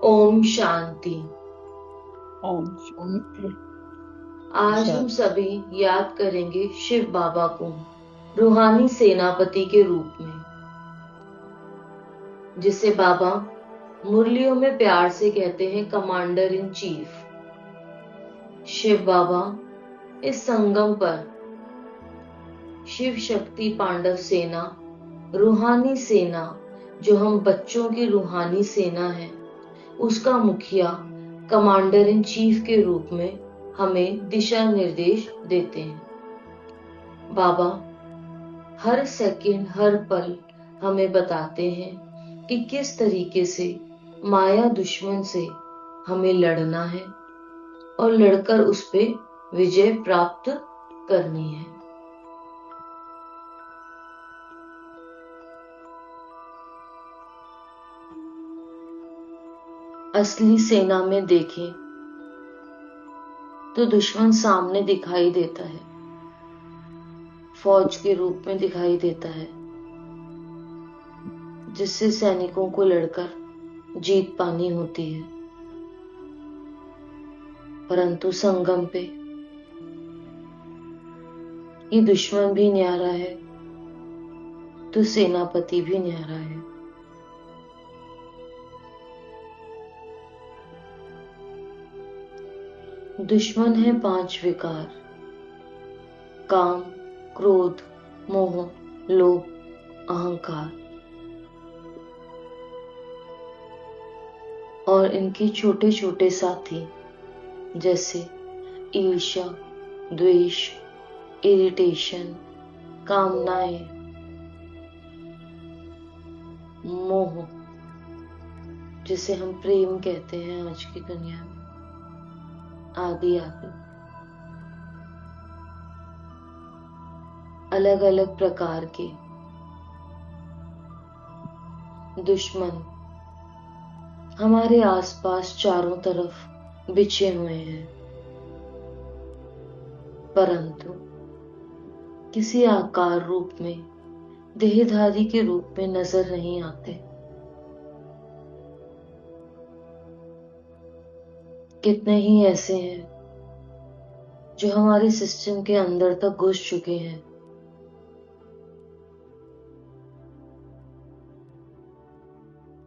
ओम शांति। ओम शांति। आज हम सभी याद करेंगे शिव बाबा को रूहानी सेनापति के रूप में, जिसे बाबा मुरलियों में प्यार से कहते हैं कमांडर इन चीफ। शिव बाबा इस संगम पर शिव शक्ति पांडव सेना, रूहानी सेना, जो हम बच्चों की रूहानी सेना है, उसका मुखिया कमांडर इन चीफ के रूप में हमें दिशा निर्देश देते हैं। बाबा हर सेकंड हर पल हमें बताते हैं कि किस तरीके से माया दुश्मन से हमें लड़ना है और लड़कर उस पे विजय प्राप्त करनी है। असली सेना में देखें तो दुश्मन सामने दिखाई देता है, फौज के रूप में दिखाई देता है, जिससे सैनिकों को लड़कर जीत पानी होती है। परंतु संगम पे ये दुश्मन भी न्यारा है तो सेनापति भी न्यारा है। दुश्मन है 5 विकार: काम, क्रोध, मोह, लोभ, अहंकार, और इनके छोटे छोटे साथी जैसे ईर्ष्या, द्वेष, इरिटेशन, कामनाएं, मोह, जिसे हम प्रेम कहते हैं आज की दुनिया में, आदि आदि। अलग अलग प्रकार के दुश्मन हमारे आसपास चारों तरफ बिछे हुए हैं, परंतु किसी आकार रूप में, देहधारी के रूप में नजर नहीं आते। कितने ही ऐसे हैं जो हमारे सिस्टम के अंदर तक घुस चुके हैं,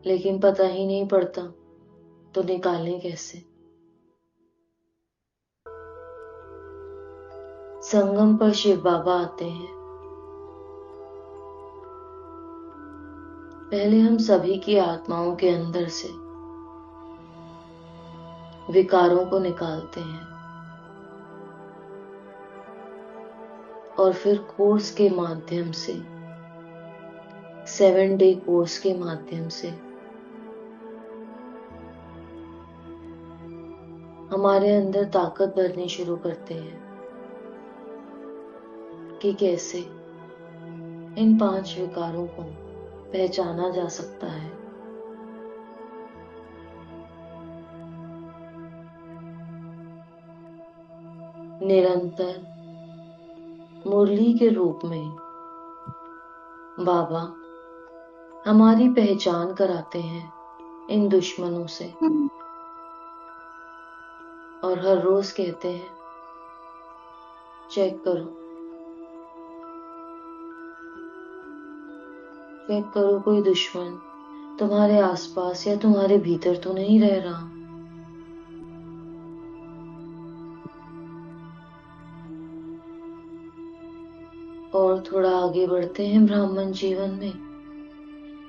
लेकिन पता ही नहीं पड़ता तो निकालें कैसे। संगम पर शिव बाबा आते हैं। पहले हम सभी की आत्माओं के अंदर से विकारों को निकालते हैं और फिर कोर्स के माध्यम से, 7 डे कोर्स के माध्यम से हमारे अंदर ताकत भरनी शुरू करते हैं कि कैसे इन 5 विकारों को पहचाना जा सकता है। निरंतर मुरली के रूप में बाबा हमारी पहचान कराते हैं इन दुश्मनों से, और हर रोज कहते हैं चेक करो, चेक करो कोई दुश्मन तुम्हारे आसपास या तुम्हारे भीतर तो नहीं रह रहा। और थोड़ा आगे बढ़ते हैं ब्राह्मण जीवन में।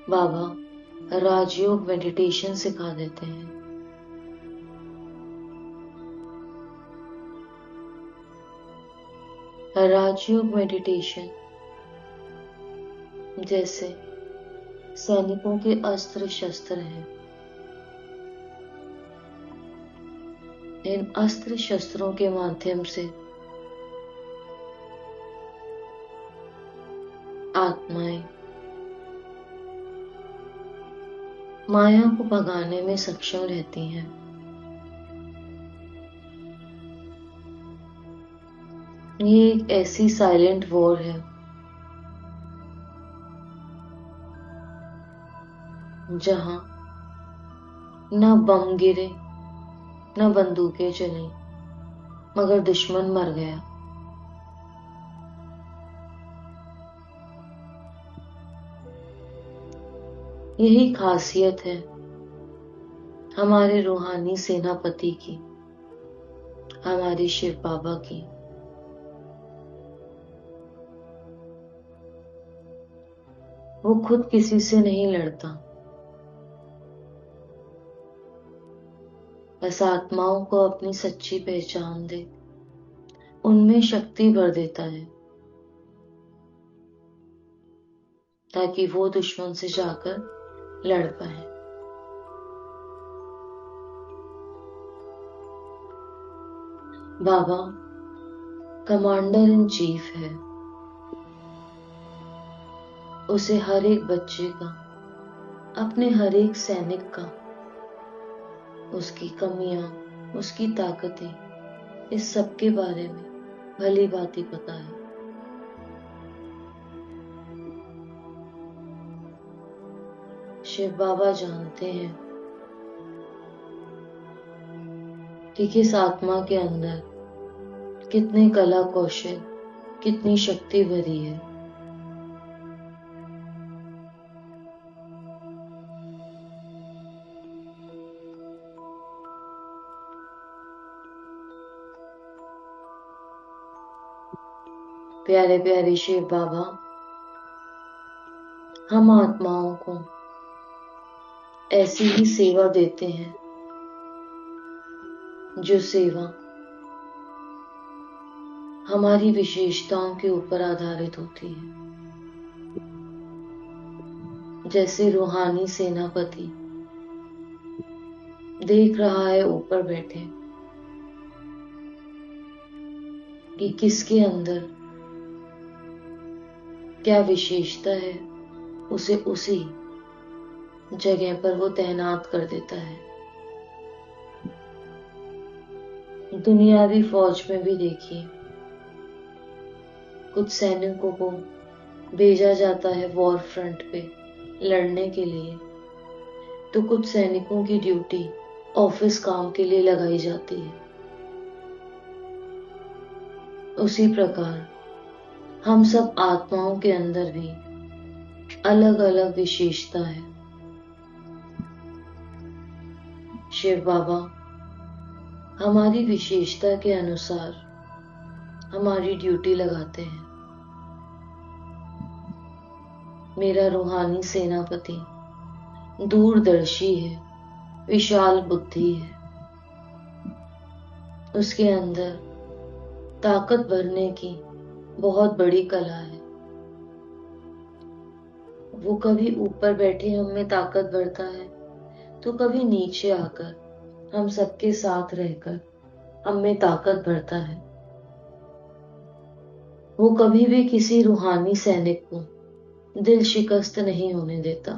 बाबा राजयोग मेडिटेशन सिखा देते हैं। राजयोग मेडिटेशन जैसे सैनिकों के अस्त्र शस्त्र हैं, इन अस्त्र शस्त्रों के माध्यम से आत्माएं माया को भगाने में सक्षम रहती हैं। ये एक ऐसी साइलेंट वॉर है जहां न बम गिरे, न बंदूकें चली, मगर दुश्मन मर गया। यही खासियत है हमारे रूहानी सेनापति की, हमारे शिव बाबा की। वो खुद किसी से नहीं लड़ता, बस आत्माओं को अपनी सच्ची पहचान दे, उनमें शक्ति भर देता है, ताकि वो दुश्मन से जाकर लड़ पाए। बाबा कमांडर इन चीफ है। उसे हर एक बच्चे का, अपने हर एक सैनिक का, उसकी कमियां, उसकी ताकतें, इस सब के बारे में भली भांति पता है। शिव बाबा जानते हैं कि किस आत्मा के अंदर कितने कला कौशल, कितनी शक्ति भरी है। प्यारे प्यारे शिव बाबा हम आत्माओं को ऐसी ही सेवा देते हैं, जो सेवा हमारी विशेषताओं के ऊपर आधारित होती है। जैसे रूहानी सेनापति देख रहा है ऊपर बैठे कि किसके अंदर क्या विशेषता है, उसे उसी जगह पर वो तैनात कर देता है। दुनियावी फौज में भी देखिए, कुछ सैनिकों को भेजा जाता है वॉर फ्रंट पे लड़ने के लिए, तो कुछ सैनिकों की ड्यूटी ऑफिस काम के लिए लगाई जाती है। उसी प्रकार हम सब आत्माओं के अंदर भी अलग अलग विशेषता है। शिव बाबा हमारी विशेषता के अनुसार हमारी ड्यूटी लगाते हैं। मेरा रूहानी सेनापति दूरदर्शी है, विशाल बुद्धि है, उसके अंदर ताकत भरने की बहुत बड़ी कला है। वो कभी ऊपर बैठे हम में ताकत भरता है, तो कभी नीचे आकर हम सबके साथ रहकर हम में ताकत भरता है। वो कभी भी किसी रूहानी सैनिक को दिल शिकस्त नहीं होने देता।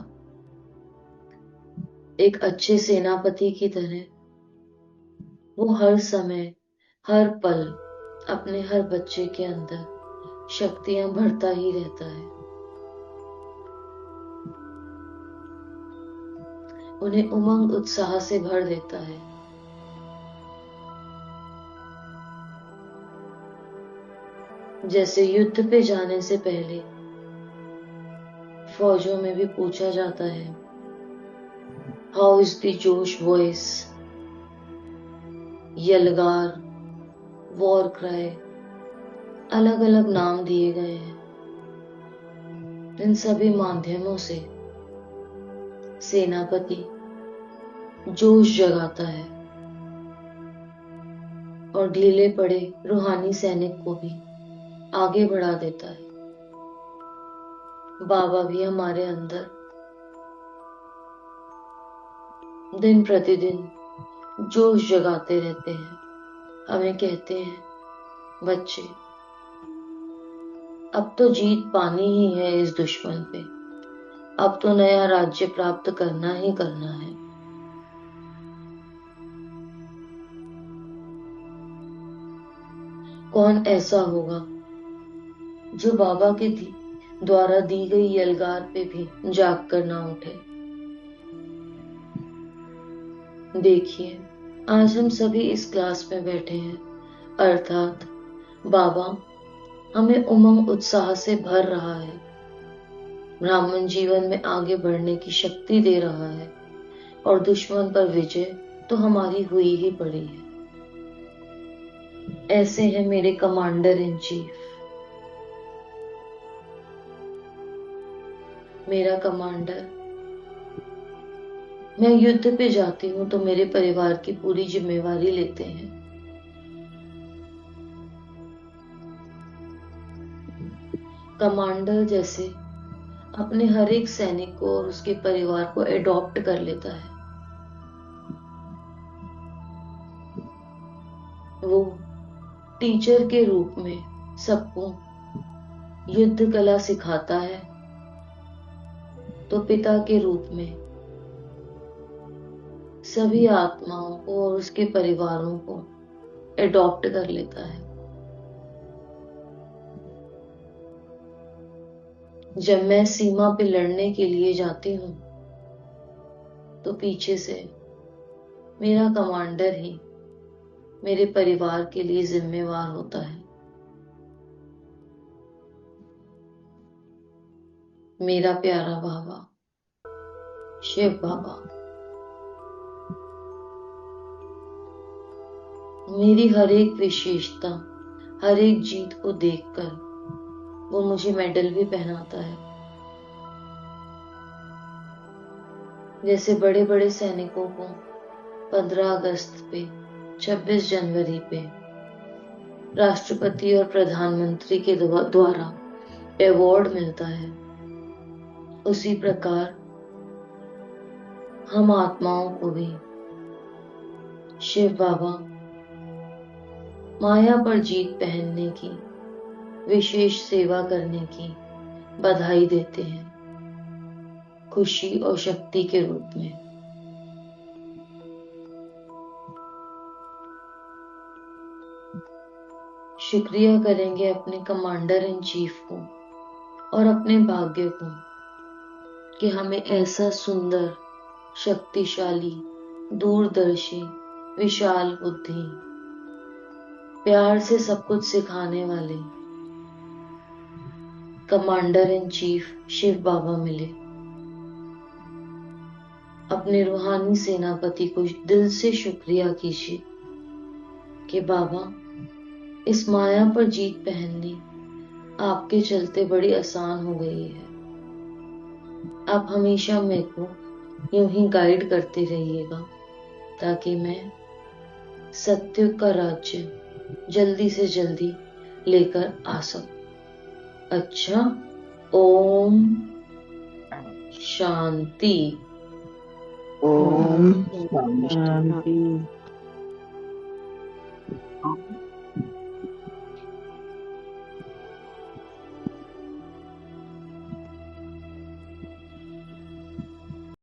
एक अच्छे सेनापति की तरह वो हर समय, हर पल अपने हर बच्चे के अंदर शक्तियां भरता ही रहता है। उन्हें उमंग उत्साह से भर देता है। जैसे युद्ध पे जाने से पहले फौजों में भी पूछा जाता है, हाउ इज द जोश वॉइस, यलगार, वॉर क्राई, अलग अलग नाम दिए गए हैं। इन सभी माध्यमों से सेनापति जोश जगाता है और ढीले पड़े रूहानी सैनिक को भी आगे बढ़ा देता है। बाबा भी हमारे अंदर दिन प्रतिदिन जोश जगाते रहते हैं। हमें कहते हैं, बच्चे अब तो जीत पानी ही है इस दुश्मन पे, अब तो नया राज्य प्राप्त करना ही करना है। कौन ऐसा होगा जो बाबा के द्वारा दी गई यलगार पे भी जाग कर ना उठे। देखिए, आज हम सभी इस क्लास में बैठे हैं, अर्थात बाबा हमें उमंग उत्साह से भर रहा है, ब्राह्मण जीवन में आगे बढ़ने की शक्ति दे रहा है और दुश्मन पर विजय तो हमारी हुई ही पड़ी है। ऐसे हैं मेरे कमांडर इन चीफ। मेरा कमांडर, मैं युद्ध पे जाती हूँ तो मेरे परिवार की पूरी जिम्मेवारी लेते हैं। कमांडर जैसे अपने हर एक सैनिक को और उसके परिवार को एडॉप्ट कर लेता है। वो टीचर के रूप में सबको युद्ध कला सिखाता है, तो पिता के रूप में सभी आत्माओं को और उसके परिवारों को एडॉप्ट कर लेता है। जब मैं सीमा पे लड़ने के लिए जाती हूँ तो पीछे से मेरा कमांडर ही मेरे परिवार के लिए जिम्मेवार होता है। मेरा प्यारा बाबा शिव बाबा, मेरी हर एक विशेषता, हर एक जीत को देखकर वो मुझे मेडल भी पहनाता है। जैसे बड़े बड़े सैनिकों को 15 अगस्त पे, 26 जनवरी पे राष्ट्रपति और प्रधानमंत्री के द्वारा अवार्ड मिलता है, उसी प्रकार हम आत्माओं को भी शिव बाबा माया पर जीत पहनने की, विशेष सेवा करने की बधाई देते हैं, खुशी और शक्ति के रूप में। शुक्रिया करेंगे अपने कमांडर इन चीफ को और अपने भाग्य को कि हमें ऐसा सुंदर, शक्तिशाली, दूरदर्शी, विशाल बुद्धि, प्यार से सब कुछ सिखाने वाले कमांडर इन चीफ शिव बाबा मिले। अपने रूहानी सेनापति को दिल से शुक्रिया कीजिए कि बाबा इस माया पर जीत पहननी आपके चलते बड़ी आसान हो गई है। आप हमेशा मेरे को यूं ही गाइड करते रहिएगा ताकि मैं सत्युग का राज्य जल्दी से जल्दी लेकर आ सकूं। अच्छा, ओम शांति। ओम शांति। शांति।